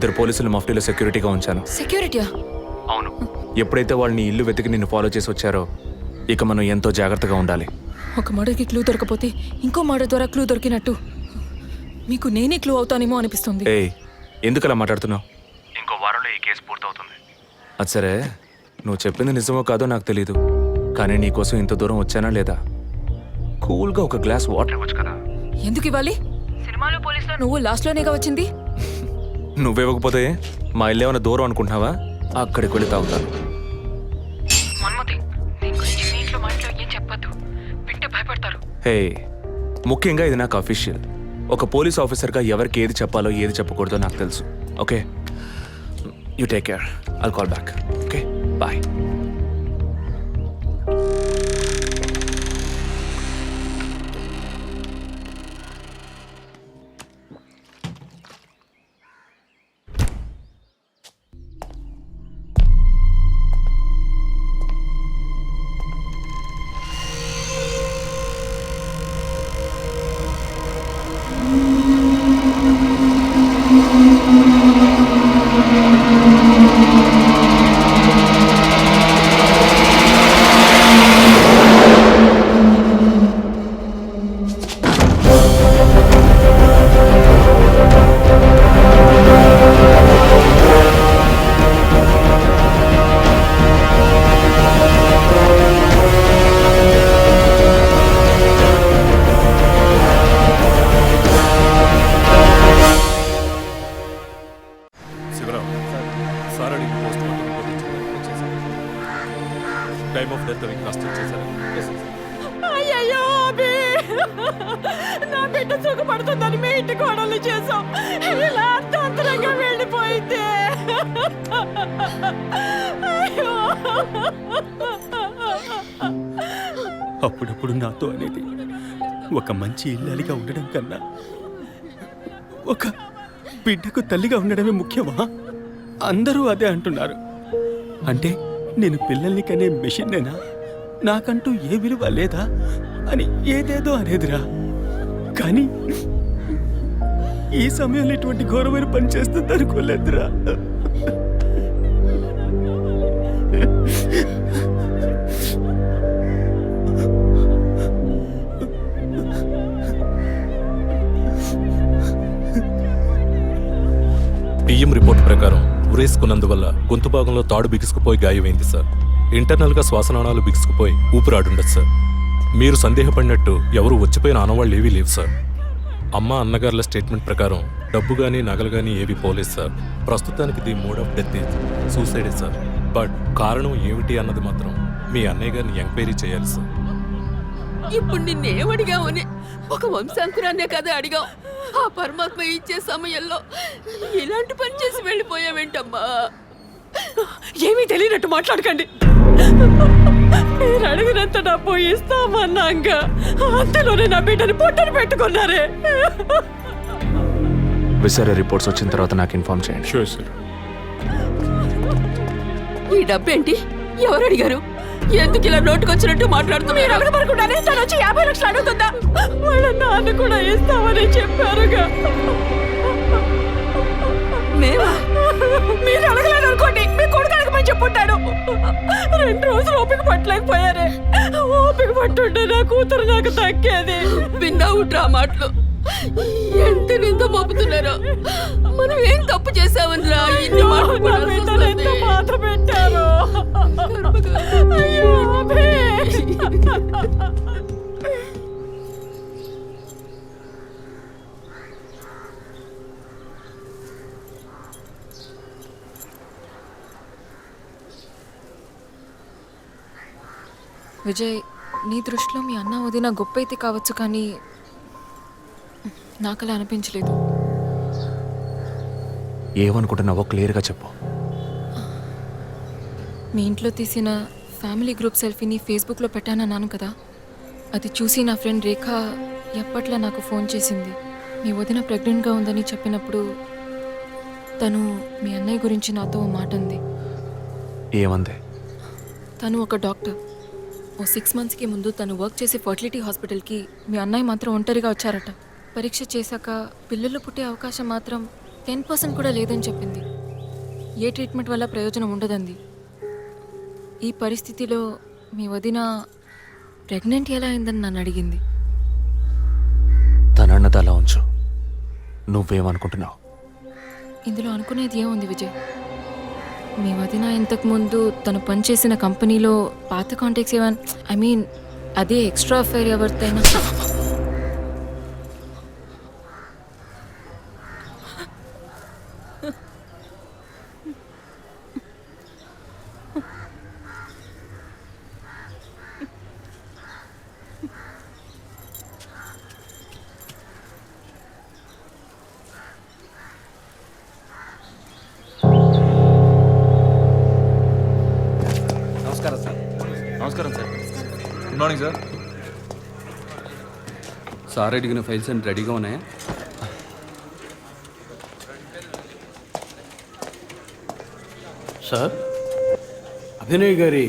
2 పోలీసులు మఫ్టీలో సెక్యూరిటీగా ఉంచాను. సెక్యూరిటీయా? అవును. ఎప్పుడైతే వాళ్ళని ఇల్లు వెతికి నిన్ను ఫాలో చేసి వచ్చారో ఇక మనం ఎంతో జాగ్రత్తగా ఉండాలి. ఒక మర్డర్కి క్లూ దొరకపోతే ఇంకో మర్డర్ ద్వారా క్లూ దొరికినట్టు మీకు నేనే క్లూ అవుతానేమో అనిపిస్తుంది. ఏయ్, ఎందుకు అలా మాట్లాడుతున్నావు? ఇంకో వారంలో ఈ కేసు పూర్తవుతుంది. అది సరే, నువ్వు చెప్పింది నిజమో కాదో నాకు తెలీదు, కానీ నీకోసం ఇంత దూరం వచ్చానా లేదా? కూల్గా ఒక గ్లాస్ వాటర్ ఇవ్వచ్చు కదా. ఎందుకు ఇవ్వాలి? సినిమాలో పోలీసులో నువ్వు లాస్ట్లోనేగా వచ్చింది. నువ్వివ్వకపోతే మా ఇల్లు ఏమైనా దూరం అనుకుంటున్నావా? అక్కడికి వెళ్ళి తాగుతాను. హే, ముఖ్యంగా ఇది నాకు అఫీషియల్. ఒక పోలీస్ ఆఫీసర్గా ఎవరికి ఏది చెప్పాలో ఏది చెప్పకూడదో నాకు తెలుసు. Okay, you take care. I'll call back. Okay, bye. Time of death కాస్ట్ చేశారు. అయ్యయ్యో అభి, నా బిడ్డ సుఖపడుతుందని మీ ఇంటి కోడలు చేసాం, ఇలా అర్థాంతరంగా వెళ్ళిపోయింది. అయ్యో. అప్పుడప్పుడు నాతో అనేది ఒక మంచి ఇల్లాలిగా ఉండడం కన్నా ఒక బిడ్డకు తల్లిగా ఉండడమే ముఖ్యమా? అందరూ అదే అంటున్నారు. అంటే నేను పిల్లల్ని కనే మెషిన్నేనా? నాకంటూ ఏ విలువ లేదా అని ఏదేదో అనేదిరా. కానీ ఈ సమయంలో ఇటువంటి ఘోరమైన పని చేస్తుంది అనుకోలేదురా. పిఎం రిపోర్ట్ ప్రకారం ఉరేసుకున్నందువల్ల గొంతు భాగంలో తాడు బిగుసుకుపోయి గాయమైంది సార్. ఇంటర్నల్గా శ్వాసనాళాలు బిగుసుకుపోయి ఊపిరాడుండదు సార్. మీరు సందేహపడినట్టు ఎవరు వచ్చిపోయిన ఆనవాళ్ళు ఏవీ లేవు సార్. అమ్మ అన్నగారుల స్టేట్మెంట్ ప్రకారం డబ్బు కానీ నగలు కానీ ఏవి పోలేదు సార్. ప్రస్తుతానికి ది మోడ్ ఆఫ్ డెత్ సూసైడే సార్. బట్ కారణం ఏమిటి అన్నది మాత్రం మీ అన్నయ్య గారిని ఎంక్వైరీ చేయాలి సార్. ఇప్పుడు నిన్నేమడిగావని ఒక వంశాంకురాన్నే కదా అడిగావు. ఆ పరమాత్మ ఇచ్చే సమయంలో ఇలాంటి పని చేసి వెళ్ళిపోయావేంటమ్మా? ఏమీ తెలియనట్టు మాట్లాడకండి. మీరు అడిగినంత డబ్బు ఇస్తామన్నాగా అంతలోనే నా బిడ్డని పొట్టని పెట్టుకున్నారే. విసారా రిపోర్ట్స్ వచ్చిన తర్వాత నాకు ఇన్ఫార్మ్ చేయండి. Sure sir. ఈ డబ్బేంటి? ఎవరు అడిగారు? ఎందుకు ఇలా నోటుకొచ్చినట్టు మాట్లాడుతున్నారు? మీరు అడగబడకుండానే తను వచ్చి 50 లక్షలు అడుగుతుందా? వాళ్ళ నాన్న కూడా ఇస్తామని చెప్పారుగా. మేమా? మీరు అడగలేదు అనుకోండి, మీ కొడుకు అడగమని చెప్పుంటాడు. 2 రోజులు ఓపిక పట్టలేకపోయారే. ఓపిక పట్టుంటే నా కూతురు నాకు తగ్గేది. విన్నావు డ్రా మాటలు ఎంత నింద మోపుతున్నారో. మనం ఏం తప్పు చేసామని రా ఇన్ని మాటలు ఎంత బాధ పెట్టారు. అయ్యో విజయ్, నీ దృష్టిలో మీ అన్న వదిన గొప్ప అయితే కావచ్చు, కానీ నాకు అలా అనిపించలేదు. ఏమనుకుంటున్నావో క్లియర్గా చెప్పు. మీ ఇంట్లో తీసిన ఫ్యామిలీ గ్రూప్ సెల్ఫీని ఫేస్బుక్లో పెట్టానన్నాను కదా, అది చూసి నా ఫ్రెండ్ రేఖ ఎప్పట్లా నాకు ఫోన్ చేసింది. మీ వదిన ప్రెగ్నెంట్గా ఉందని చెప్పినప్పుడు తను మీ అన్నయ్య గురించి నాతో ఓ మాట అంది. ఏమంది? తను ఒక డాక్టర్. ఓ 6 monthsకి ముందు తను వర్క్ చేసే ఫర్టిలిటీ హాస్పిటల్కి మీ అన్నయ్య మాత్రం ఒంటరిగా వచ్చారట. పరీక్ష చేశాక పిల్లలు పుట్టే అవకాశం మాత్రం 10% కూడా లేదని చెప్పింది. ఏ ట్రీట్మెంట్ వల్ల ప్రయోజనం ఉండదంది. ఈ పరిస్థితిలో మీ వదిన ప్రెగ్నెంట్ ఎలా అయిందని నన్ను అడిగింది. తనన్నది అలా ఉంచు. నువ్వేమనుకుంటున్నావు? ఇందులో అనుకునేది ఏముంది విజయ్? మీ వదిన ఇంతకుముందు తను పనిచేసిన కంపెనీలో పాత కాంటాక్ట్స్ ఏమైనా అదే ఎక్స్ట్రా అఫైర్ ఎవరితైనా నమస్కారం సార్. నమస్కారం sir. Good morning sir. Sir అడిగిన ఫైల్స్ అన్ని రెడీగా ఉన్నాయా? సార్, అభినయ్ గారి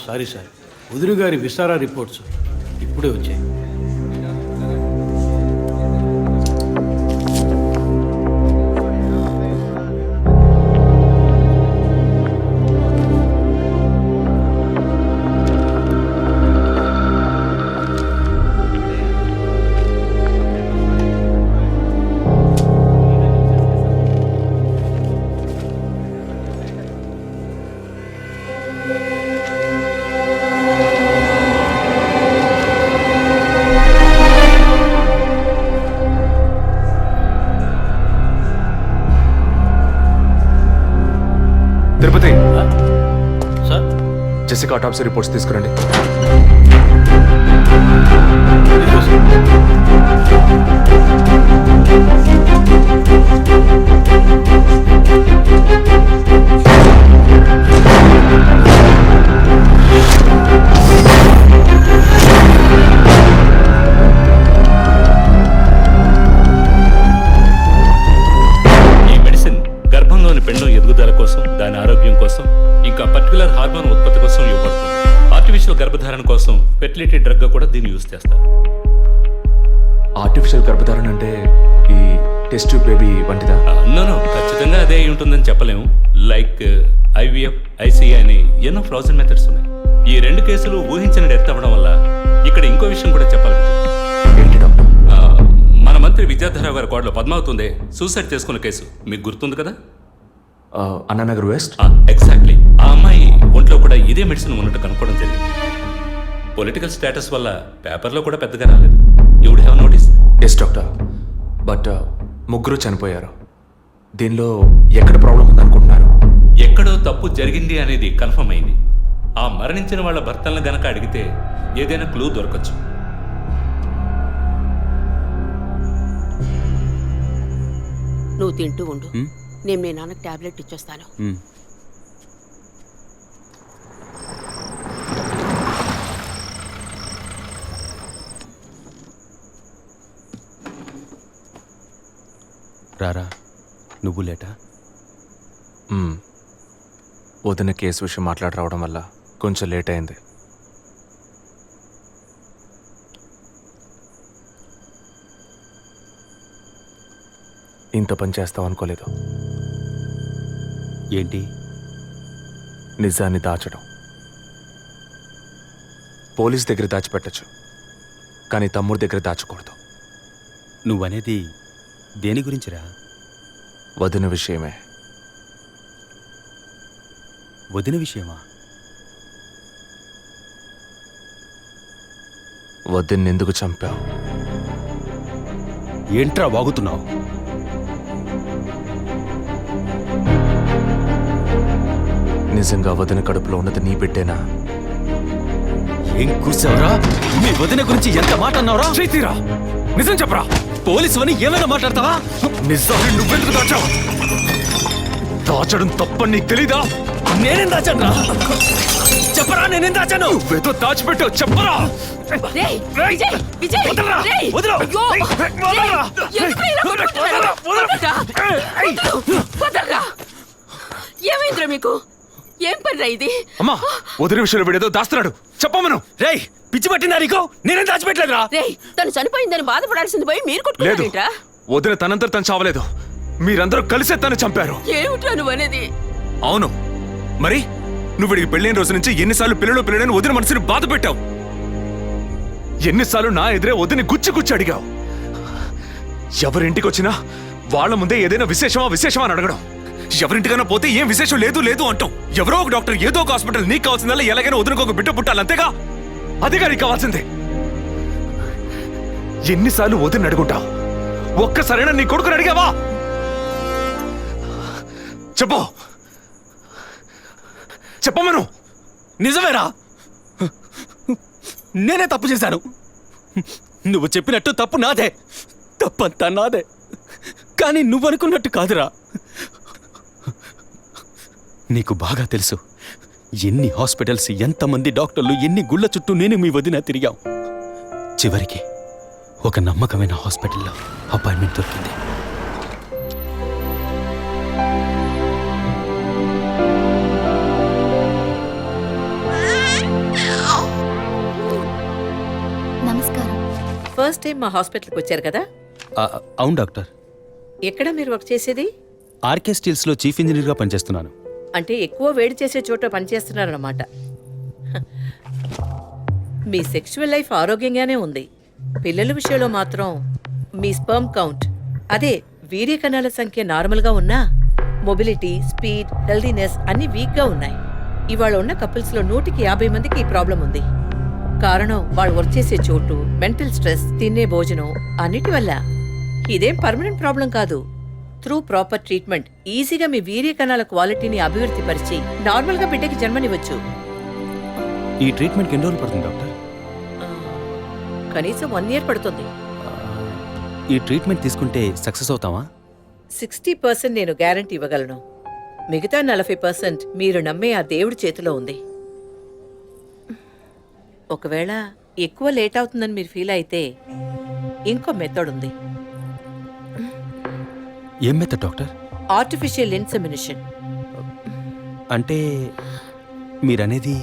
సారీ సార్, వదిన గారి విసారా రిపోర్ట్స్ ఇప్పుడే వచ్చాయి. తిరుపతి, సార్, జెసికా ఆటాప్సీ రిపోర్ట్స్ తీసుకురండి. ఈ మెడిసిన్ గర్భంలోని పెండం ఎదుగుదల కోసం, దాని ఆరోగ్యం కోసం, ఇంకా పర్టికులర్ హార్మోన్ ఉత్పత్తి కోసం ఇవ్వబడుతుంది. ఆర్టిఫిషియల్ గర్భధారణ కోసం ఫెర్టిలిటీ డ్రగ్ గా కూడా దీన్ని యూజ్ చేస్తారు. ఆర్టిఫిషియల్ గర్భధారణ అంటే ఈ టెస్ట్ బేబీ వంటిదా? నో, ఖచ్చితంగా అదే అయి ఉంటుందని చెప్పలేము. లైక్ ఐవీఎఫ్, ఐసీఐ అని ఎన్నో ఫ్రోజన్ మెథడ్స్ ఉన్నాయి. ఈ రెండు కేసులు ఊహించిన డెత్ అవ్వడం వల్ల ఇక్కడ ఇంకో విషయం కూడా చెప్పాలి. ఏంటి డాక్టర్? మన మంత్రి విద్యాధరరావు గారి కోడలో పద్మావతి సూసైడ్ చేసుకున్న కేసు మీకు గుర్తుంది కదా? అన్నానగర్ వెస్ట్. ఎగ్జాక్ట్లీ. ఆ అమ్మాయి ఒంట్లో కూడా ఇదే మెడిసిన్ ఉన్నట్టు కనుక్కోవడం జరిగింది. పొలిటికల్ స్టేటస్ వల్ల పేపర్లో కూడా పెద్దగా రాలేదు. You would have notice. Yes doctor, but ముగ్గురు చనిపోయారు. దీనిలో ఎక్కడ ప్రాబ్లం ఉందనుకుంటున్నారు? ఎక్కడో తప్పు జరిగింది అనేది కన్ఫర్మ్ అయింది. ఆ మరణించిన వాళ్ళ భర్తలను గనక అడిగితే ఏదైనా క్లూ దొరకచ్చు. నువ్వు తింటూ ఉండు, నేను మీ నాన్నకు టాబ్లెట్ ఇచ్చొస్తాను. రారా, నువ్వు లేటా? వదిన కేసు విషయం మాట్లాడి రావడం వల్ల కొంచెం లేట్ అయింది. ఇంత పని చేస్తావు అనుకోలేదు. ఏంటి? నిజాన్ని దాచడం. పోలీస్ దగ్గర దాచిపెట్టచ్చు, కానీ తమ్ముడి దగ్గర దాచకూడదు. నువ్వనేది దేని గురించిరా? వదిన విషయమే. వదిన విషయమా? వదిన్ని ఎందుకు చంపావు? ఏంట్రా వాగుతున్నావు? నిజంగా వదిన కడుపులో ఉన్నది నీ బిడ్డేనా? ఏం కూర్చావురా? మీ వదిన గురించి ఎంత మాట అన్నావురా? చైతీరా, నిజం చెప్పరా. పోలీసు అని ఏమైనా మాట్లాడతావా? నిజాన్ని నువ్వెందుకు దాచావు? దాచడం తప్పని నీకు తెలీదా? నేనేం దాచానురా? చెప్పరా, నేనేం దాచాను? నువ్వేదో దాచిపెట్టావు, చెప్పరా. రేయ్, విజయ్, విజయ్, వదలరా, రేయ్, వదలు. అయ్యో, వదలరా. రేయ్, ఎందుకు ఇలా కొట్టుకుంటున్నారు? వదలరా, వదలరా. ఏమైందిరా మీకు? ఏం పనిరా ఇది? అమ్మా, వదిన విషయంలో వీడేదో దాస్తున్నాడు, చెప్పమను. రేయ్, పిచ్చి పట్టిందా నీకు? నేనేం దాచిపెట్టలేదురా. రేయ్, తను చనిపోయిందని బాధపడాల్సింది పోయి మీరు లేదు, కొట్టుకుంటారేంట్రా? వదిన తనంతట తను చావలేదు. మీరందరూ కలిసే తను చంపారు. ఏమిటా నువ్వు అనేది? అవును, మరి నువ్వు వీడికి పెళ్ళైన రోజు నుంచి ఎన్నిసార్లు పిల్లడని వదిన మనసుని బాధ పెట్టావు? ఎన్నిసార్లు నా ఎదురే వదిని గుచ్చి అడిగావు? ఎవరింటికి వచ్చినా వాళ్ళ ముందే ఏదైనా విశేషమా అని అడగడం. ఎవరింటికైనా పోతే ఏం విశేషం లేదు అంటాం. ఎవరో ఒక డాక్టర్, ఏదో ఒక హాస్పిటల్, నీకు కావాల్సిందల్లా ఎలాగైనా వదినకు ఒక బిడ్డ పుట్టాలి, అంతేగా? అదేగా నీకు కావాల్సిందే. ఎన్నిసార్లు వదిన అడుగుంటావు? ఒక్కసారైనా నీ కొడుకుని అడిగావా? చెప్పమను. నిజమేరా, నేనే తప్పు చేశాను. నువ్వు చెప్పినట్టు తప్పు నాదే, తప్పంతా నాదే. కానీ నువ్వనుకున్నట్టు కాదురా. నీకు బాగా తెలుసు ఎన్ని హాస్పిటల్స్, ఎంతమంది డాక్టర్లు, ఎన్ని గుళ్ళ చుట్టూ నేను మీ వదిన తిరిగాం. చివరికి ఒక నమ్మకమైన హాస్పిటల్లో అపాయింట్మెంట్ దొరికింది. నమస్కారం. ఫస్ట్ టైం మా హాస్పిటల్కి వచ్చారు కదా? అవును డాక్టర్. ఎక్కడ మీరు వర్క్ చేసేది? ఆర్కే స్టీల్స్లో చీఫ్ ఇంజనీర్గా పనిచేస్తున్నాను. అంటే ఎక్కువ వేడి చేసే చోట పనిచేస్తున్నారన్నమాట. మీ సెక్షువల్ లైఫ్ ఆరోగ్యంగానే ఉంది. పిల్లల విషయంలో మాత్రం మీ స్పర్మ్ కౌంట్, అదే వీర్య కణాల సంఖ్య నార్మల్గా ఉన్నా మొబిలిటీ, స్పీడ్, హెల్దీనెస్ అన్ని వీక్గా ఉన్నాయి. ఇవాళ ఉన్న కపుల్స్లో 100కి 50 మందికి ఈ ప్రాబ్లం ఉంది. కారణం వాళ్ళు వర్క్ చేసే చోటు, మెంటల్ స్ట్రెస్, తినే భోజనం అన్నిటి వల్ల. ఇదేం పర్మనెంట్ ప్రాబ్లం కాదు. త్రూ ప్రాపర్ ట్రీట్మెంట్ ఈజీగా మీ వీర్య కణాల క్వాలిటీని అభివృద్ధి పరిచి నార్మల్గా బిడ్డకి జన్మనివ్వచ్చు. ఈ ట్రీట్మెంట్కి ఎన్ని రోజులు పడుతుంది డాక్టర్? కనీసం 1 year పడుతుంది. ఈ ట్రీట్మెంట్ తీసుకుంటే సక్సెస్ అవుతావా? 60% నేను గ్యారంటీ ఇవ్వగలను. మిగతా 40% మీరు నమ్మే ఆ దేవుడి చేతిలో ఉంది. ఒకవేళ ఎక్కువ లేట్ అవుతుందని మీరు ఫీల్ అయితే ఇంకో మెథడ్ ఉంది. ఏం మెథడ్ డాక్టర్? Artificial insemination. అంటే మీరనేది?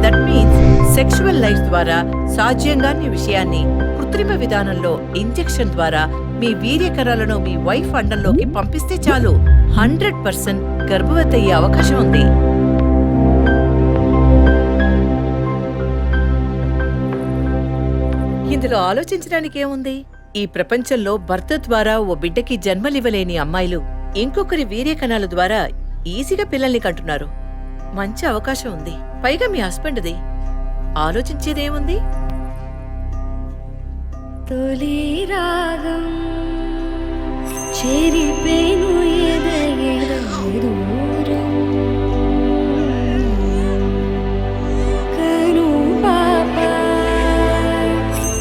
దట్ మీన్స్ సెక్షువల్ లైఫ్ ద్వారా సాధ్యంగాని విషయాన్ని కృత్రిమ విధానంలో ఇంజెక్షన్ ద్వారా మీ వీర్యకణాలను మీ వైఫ్ అండంలోకి పంపిస్తే చాలు 100% గర్భవతి అయ్యే అవకాశం ఉంది. ఇందులో ఆలోచించడానికి ఏముంది? ఈ ప్రపంచంలో భర్త ద్వారా ఓ బిడ్డకి జన్మలివ్వలేని అమ్మాయిలు ఇంకొకరి వీర్యకణాల ద్వారా ఈజీగా పిల్లల్ని కంటున్నారు. మంచి అవకాశం ఉంది. పైగా మీ హస్బెండ్ది. ఆలోచించేదేముంది? తొలి రాగం చెరిపేను ఎదగెదూరం కను పాప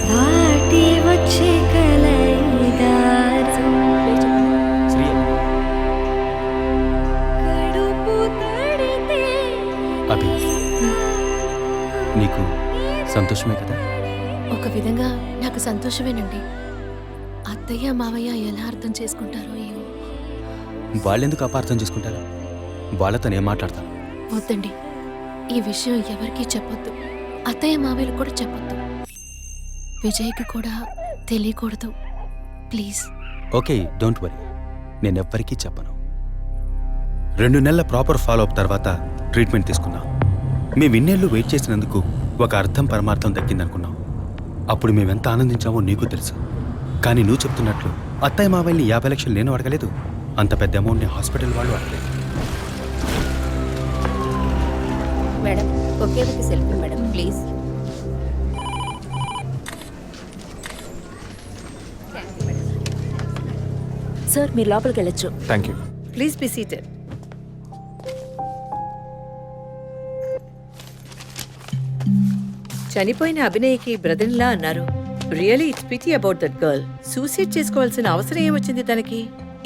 దాటి వచ్చే కలయిదారం కడుపు తడితే అభి, నీకు సంతోషమే కదా? ఒక విధంగా నాకు సంతోషమేనండి. అత్తయ్య మావయ్య ఎలా అర్థం చేసుకుంటారో ఏమో. వాళ్ళెందుకు అపార్థం చేసుకుంటారు? వాళ్ళతో నేను మాట్లాడతాను. వద్దండి, ఈ విషయం ఎవరికీ చెప్పొద్దు. అత్తయ్య మావయ్యలు కూడా చెప్పొద్దు. విజయ్కి కూడా తెలియకూడదు, ప్లీజ్. ఓకే, డోంట్ వరీ, నేనెవ్వరికీ చెప్పను. 2 నెలల ప్రాపర్ ఫాలో అప్ తర్వాత ట్రీట్మెంట్ తీసుకున్నాం. మేము ఇన్నేళ్ళు వెయిట్ చేసినందుకు ఒక అర్థం పరమార్థం దక్కిందనుకున్నాం. అప్పుడు మేమెంత ఆనందించామో నీకు తెలుసు. కానీ నువ్వు చెప్తున్నట్లు అత్తయ్య మావయ్యని 50 లక్షలు నేను అడగలేదు. అంత పెద్ద అమౌంట్ని హాస్పిటల్ వాళ్ళు అడగలేదు. మేడం, ఒకే ఒక సెల్ఫీ మేడం, ప్లీజ్. సార్, మీరు లోపలికి వెళ్ళొచ్చు. Thank you. Please be seated. చనిపోయిన అభినయ్కి బ్రదర్లా అన్నారు. Really it's pity about that girl. Suicide చేసుకోవాల్సిన అవసరం ఏమొచ్చింది తనకి?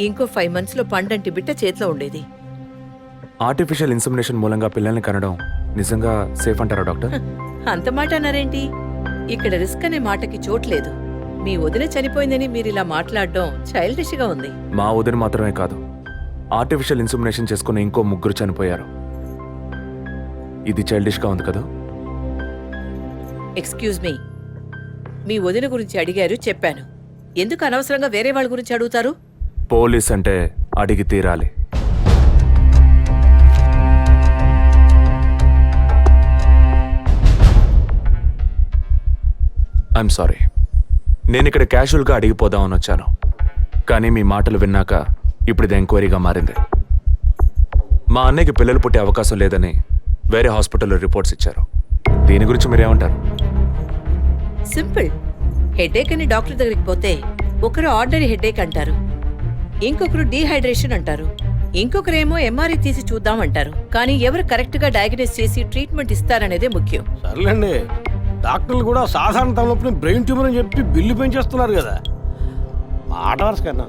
ఇంకో 5 months లో పండంటి బిడ్డ చేతిలో ఉండేది. ఆర్టిఫిషియల్ ఇన్సెమినేషన్ మూలంగా పిల్లల్ని కనడం నిజంగా సేఫ్ అంటారా డాక్టర్? అంత మాట అన్నారేంటి? ఇక్కడ రిస్క్ అనే మాటకి చోట్లేదు. మీ వదిన చనిపోయిందని మీరు ఇలా మాట్లాడడం చైల్డిష్ గా ఉంది. మా వదిన మాత్రమే కాదు, ఆర్టిఫిషియల్ ఇన్సెమినేషన్ చేసుకున్న ఇంకో 3 చనిపోయారు. ఇది చైల్డిష్ గా ఉంది కదా? ఎక్స్క్యూజ్ మీ, మీ వదిన గురించి అడిగారు, చెప్పాను. ఎందుకు అనవసరంగా వేరే వాళ్ళ గురించి అడుగుతారు? పోలీస్ అంటే అడిగి తీరాలి. ఐఎమ్ సారీ, నేను ఇక్కడ క్యాజువల్గా అడిగిపోదామని వచ్చాను. కానీ మీ మాటలు విన్నాక ఇప్పుడు ఇది ఎంక్వైరీగా మారింది. మా అన్నయ్యకి పిల్లలు పుట్టే అవకాశం లేదని వేరే హాస్పిటల్లో రిపోర్ట్స్ ఇచ్చారు. దీని గురించి మీరేమంటారు? సింపుల్. హెడేక్ అని డాక్టర్ దగ్గరికి పోతే ఒకరు ఆర్డినరీ హెడేక్ అంటారు, ఇంకొకరు డీహైడ్రేషన్ అంటారు, ఇంకొకరేమో ఎంఆర్ఐ తీసి చూద్దాం అంటారు. కానీ ఎవరు కరెక్ట్గా డయాగ్నోస్ చేసి ట్రీట్మెంట్ ఇస్తారనేదే ముఖ్యం. సర్లేండి, డాక్టర్లు కూడా సాధారణ తలనొప్పిని బ్రెయిన్ ట్యూమర్ అని చెప్పి బిల్లు పెంచేస్తున్నారు కదా. మాట వరుస కన్నా.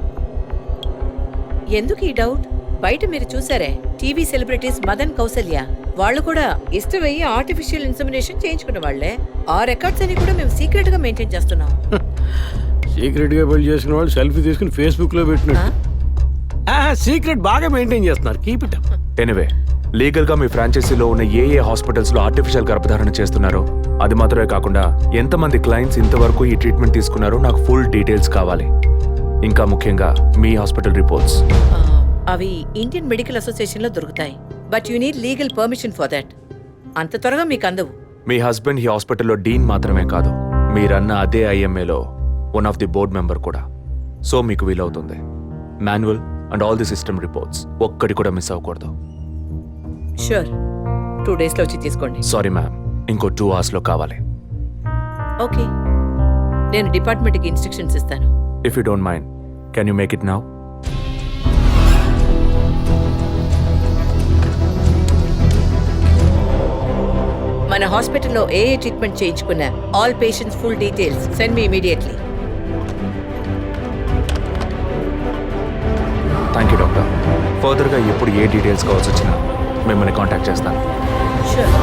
ఎందుకు ఈ డౌట్? బయట మీరు చూసారే, టీవీ సెలబ్రిటీస్ మదన్ కౌసల్య వాళ్ళు కూడా ఇష్టమయ్యి ఆర్టిఫిషియల్ ఇన్సమినేషన్ చేయించుకున్న వాళ్లే. ఆ రికార్డ్స్ అని కూడా మేము సీక్రెట్ గా మెయింటైన్ చేస్తున్నాం. సీక్రెట్ గా పెళ్లి చేసుకున్న వాళ్ళు సెల్ఫీ తీసుకుని ఫేస్బుక్ లో పెట్టినట్టు సీక్రెట్ బాగా మెయింటైన్ చేస్తున్నారు. Keep it up. ఎనివే, లీగల్గా మీ ఫ్రాంచైజీలో ఉన్న ఏ హాస్పిటల్స్లో ఆర్టిఫిషియల్ గర్భధారణ చేస్తున్నారో అది మాత్రమే కాకుండా ఎంతమంది క్లయింట్స్ ఇంతవరకు ఈ ట్రీట్మెంట్ తీసుకున్నారో నాకు ఫుల్ డీటెయిల్స్ కావాలి. ఇంకా ముఖ్యంగా మీ హాస్పిటల్ రిపోర్ట్స్. అవి ఇండియన్ మెడికల్ అసోసియేషన్ లో దొరుకుతాయి. But you need legal permission for that. అంత త్వరగా మీకు అందవు. మీ హస్బెండ్ ఈ హాస్పిటల్లో డీన్ మాత్రమే కాదు, మీరన్న అదే ఐఎంఏలో one of the board member కూడా. సో మీకు వీలవుతుంది. Manual and all the system reports ఒక్కటి కూడా మిస్ అవ్వకూడదు. షూర్, 2 days లో వచ్చి తీసుకోండి. సారీ మ్యామ్, ఇంకో 2 hours లో కావాలి. ఓకే, నేను డిపార్ట్మెంట్కి ఇన్స్ట్రక్షన్స్ ఇస్తాను. If you don't mind, can you make it now? మన హాస్పిటల్లో ఏ ట్రీట్మెంట్ చేయించుకున్నా all patients full details send me immediately. Thank you doctor. ఫర్దర్గా ఎప్పుడు ఏ డీటెయిల్స్ కావాల్సి వచ్చినా మిమ్మల్ని కాంటాక్ట్ చేస్తాను. షూర్.